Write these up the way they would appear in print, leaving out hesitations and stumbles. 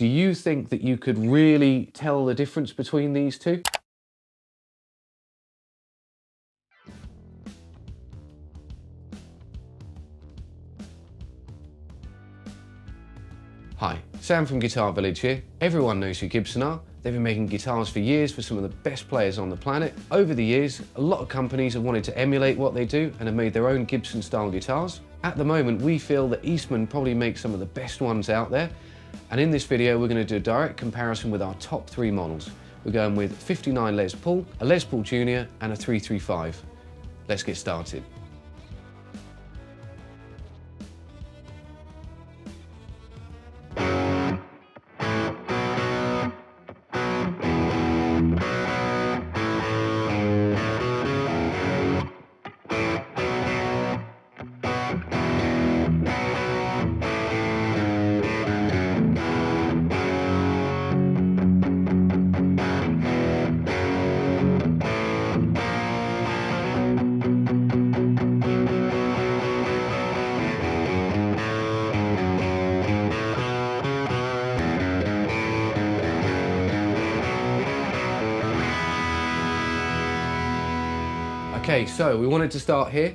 Do you think that you could really tell the difference between these two? Hi, Sam from Guitar Village here. Everyone knows who Gibson are. They've been making guitars for years for some of the best players on the planet. Over the years, a lot of companies have wanted to emulate what they do and have made their own Gibson style guitars. At the moment, we feel that Eastman probably makes some of the best ones out there. And in this video, we're going to do a direct comparison with our top 3 models. We're going with 59 Les Paul, a Les Paul Junior and a 335. Let's get started. Okay, so we wanted to start here.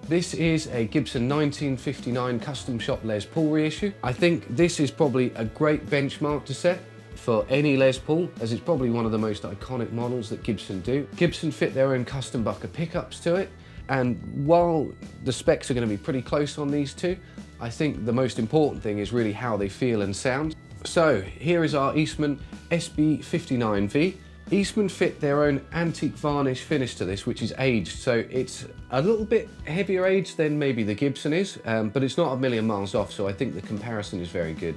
This is a Gibson 1959 custom shop Les Paul reissue. I think this is probably a great benchmark to set for any Les Paul, as it's probably one of the most iconic models that Gibson do. Gibson fit their own custom bucker pickups to it, and while the specs are going to be pretty close on these two, I think the most important thing is really how they feel and sound. So here is our Eastman SB59V. Eastman fit their own antique varnish finish to this, which is aged, so it's a little bit heavier aged than maybe the Gibson is, but it's not a million miles off, so I think the comparison is very good.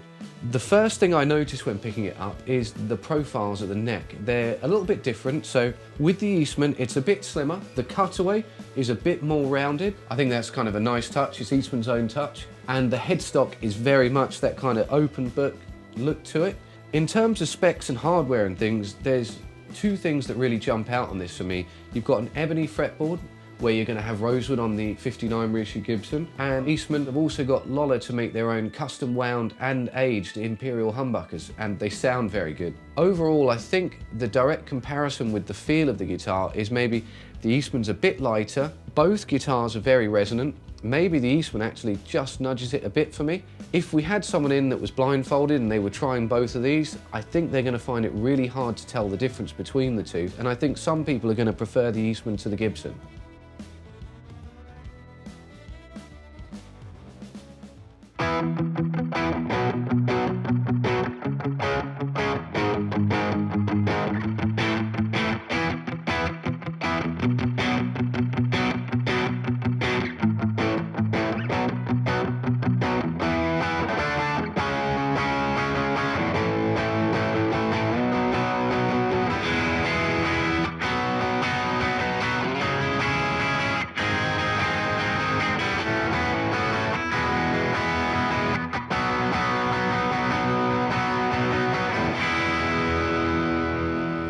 The first thing I noticed when picking it up is the profiles of the neck. They're a little bit different, so with the Eastman, it's a bit slimmer. The cutaway is a bit more rounded. I think that's kind of a nice touch. It's Eastman's own touch. And the headstock is very much that kind of open book look to it. In terms of specs and hardware and things, there's 2 things that really jump out on this for me. You've got an ebony fretboard where you're going to have rosewood on the 59 reissue Gibson, and Eastman have also got Lola to make their own custom wound and aged imperial humbuckers, and they sound very good. Overall, I think the direct comparison with the feel of the guitar is maybe the Eastman's a bit lighter. Both guitars are very resonant. Maybe the Eastman actually just nudges it a bit for me. If we had someone in that was blindfolded and they were trying both of these, I think they're going to find it really hard to tell the difference between the two, and I think some people are going to prefer the Eastman to the Gibson.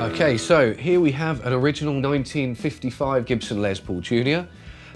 Okay, so here we have an original 1955 Gibson Les Paul Junior.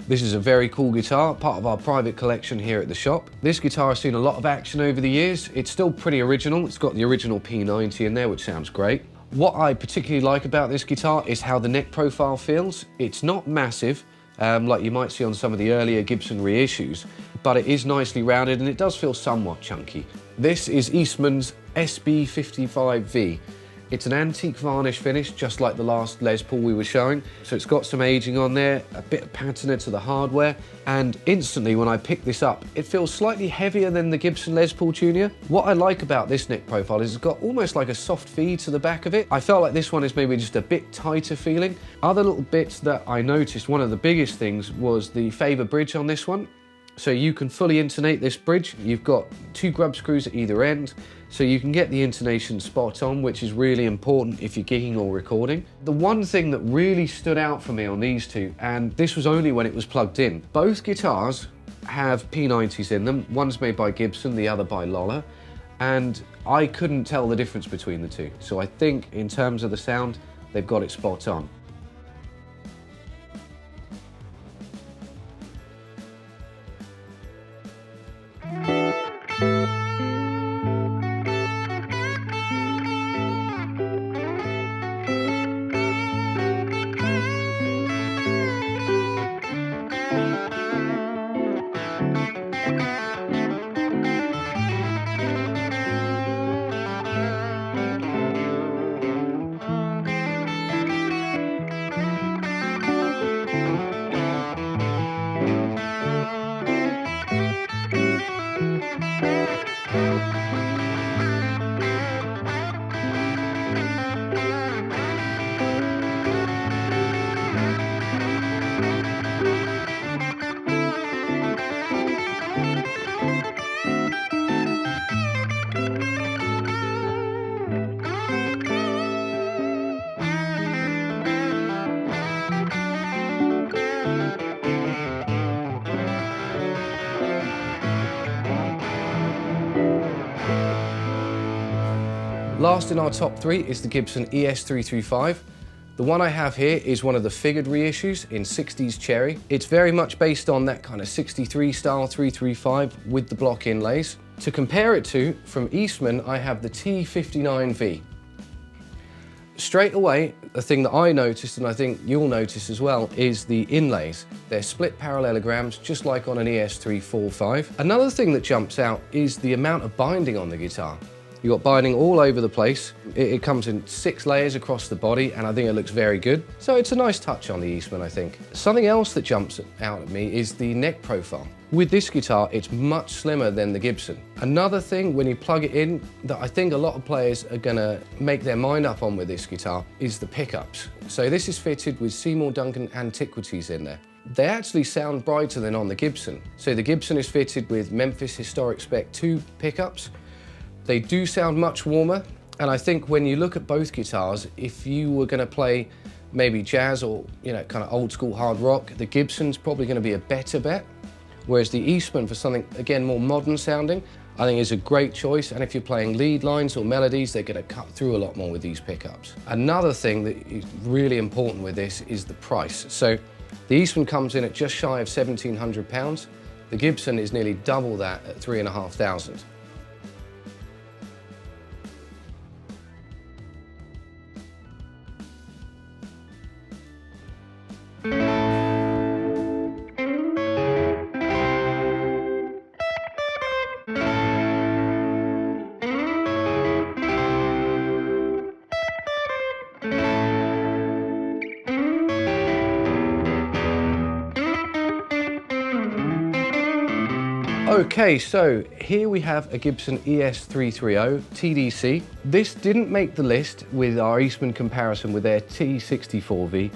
This is a very cool guitar, part of our private collection here at the shop. This guitar has seen a lot of action over the years. It's still pretty original. It's got the original P90 in there, which sounds great. What I particularly like about this guitar is how the neck profile feels. It's not massive, like you might see on some of the earlier Gibson reissues, but it is nicely rounded and it does feel somewhat chunky. This is Eastman's SB55V. It's an antique varnish finish, just like the last Les Paul we were showing. So it's got some aging on there, a bit of patina to the hardware, and instantly when I pick this up, it feels slightly heavier than the Gibson Les Paul Junior. What I like about this neck profile is it's got almost like a soft V to the back of it. I felt like this one is maybe just a bit tighter feeling. Other little bits that I noticed, one of the biggest things was the favor bridge on this one. So you can fully intonate this bridge. You've got 2 grub screws at either end, so you can get the intonation spot on, which is really important if you're gigging or recording. The one thing that really stood out for me on these two, and this was only when it was plugged in, both guitars have P90s in them. One's made by Gibson, the other by Lola, and I couldn't tell the difference between the two. So I think in terms of the sound, they've got it spot on. Last in our top 3 is the Gibson ES335. The one I have here is one of the figured reissues in 60s cherry. It's very much based on that kind of 63 style 335 with the block inlays. To compare it to, from Eastman, I have the T59V. Straight away, the thing that I noticed, and I think you'll notice as well, is the inlays. They're split parallelograms, just like on an ES345. Another thing that jumps out is the amount of binding on the guitar. You've got binding all over the place. It comes in 6 layers across the body, and I think it looks very good. So it's a nice touch on the Eastman, I think. Something else that jumps out at me is the neck profile. With this guitar, it's much slimmer than the Gibson. Another thing, when you plug it in, that I think a lot of players are gonna make their mind up on with this guitar is the pickups. So this is fitted with Seymour Duncan Antiquities in there. They actually sound brighter than on the Gibson. So the Gibson is fitted with Memphis Historic Spec 2 pickups. They do sound much warmer, and I think when you look at both guitars, if you were going to play maybe jazz or, you know, kind of old school hard rock, the Gibson's probably going to be a better bet, whereas the Eastman, for something, again, more modern sounding, I think is a great choice, and if you're playing lead lines or melodies, they're going to cut through a lot more with these pickups. Another thing that is really important with this is the price. So the Eastman comes in at just shy of £1,700. The Gibson is nearly double that at £3,500. Okay, so here we have a Gibson ES330 TDC. This didn't make the list with our Eastman comparison with their T64V,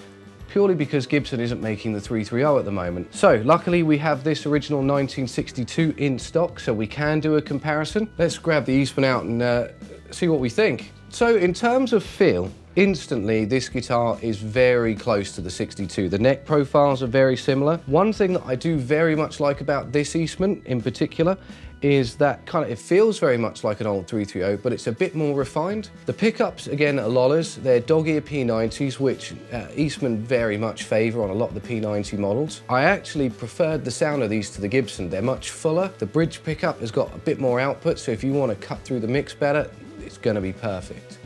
purely because Gibson isn't making the 330 at the moment. So luckily we have this original 1962 in stock, so we can do a comparison. Let's grab the Eastman out and see what we think. So in terms of feel, instantly this guitar is very close to the 62. The neck profiles are very similar. One thing that I do very much like about this Eastman in particular is that it feels very much like an old 330, but it's a bit more refined. The pickups, again, are Lollas. They're dog-ear P90s, which Eastman very much favour on a lot of the P90 models. I actually preferred the sound of these to the Gibson. They're much fuller. The bridge pickup has got a bit more output, so if you want to cut through the mix better, it's going to be perfect.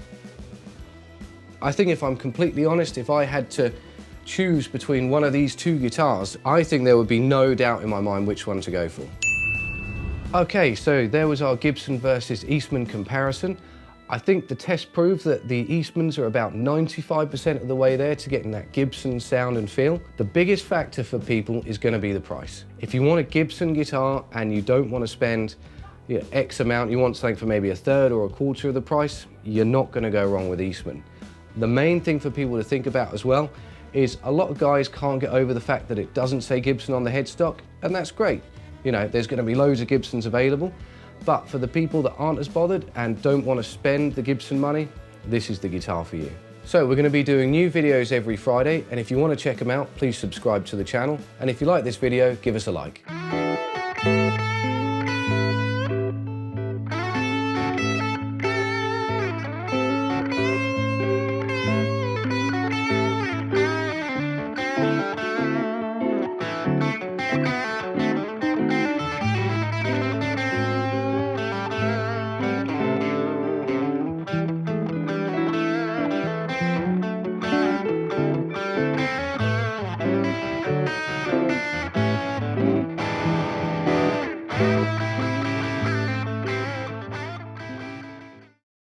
I think if I'm completely honest, if I had to choose between one of these two guitars, I think there would be no doubt in my mind which one to go for. Okay, so there was our Gibson versus Eastman comparison. I think the test proved that the Eastmans are about 95% of the way there to getting that Gibson sound and feel. The biggest factor for people is going to be the price. If you want a Gibson guitar and you don't want to spend X amount, you want something for maybe a third or a quarter of the price, you're not going to go wrong with Eastman. The main thing for people to think about as well is a lot of guys can't get over the fact that it doesn't say Gibson on the headstock, and that's great. You know, there's going to be loads of Gibsons available, but for the people that aren't as bothered and don't want to spend the Gibson money, this is the guitar for you. So we're going to be doing new videos every Friday, and if you want to check them out, please subscribe to the channel, and if you like this video, give us a like.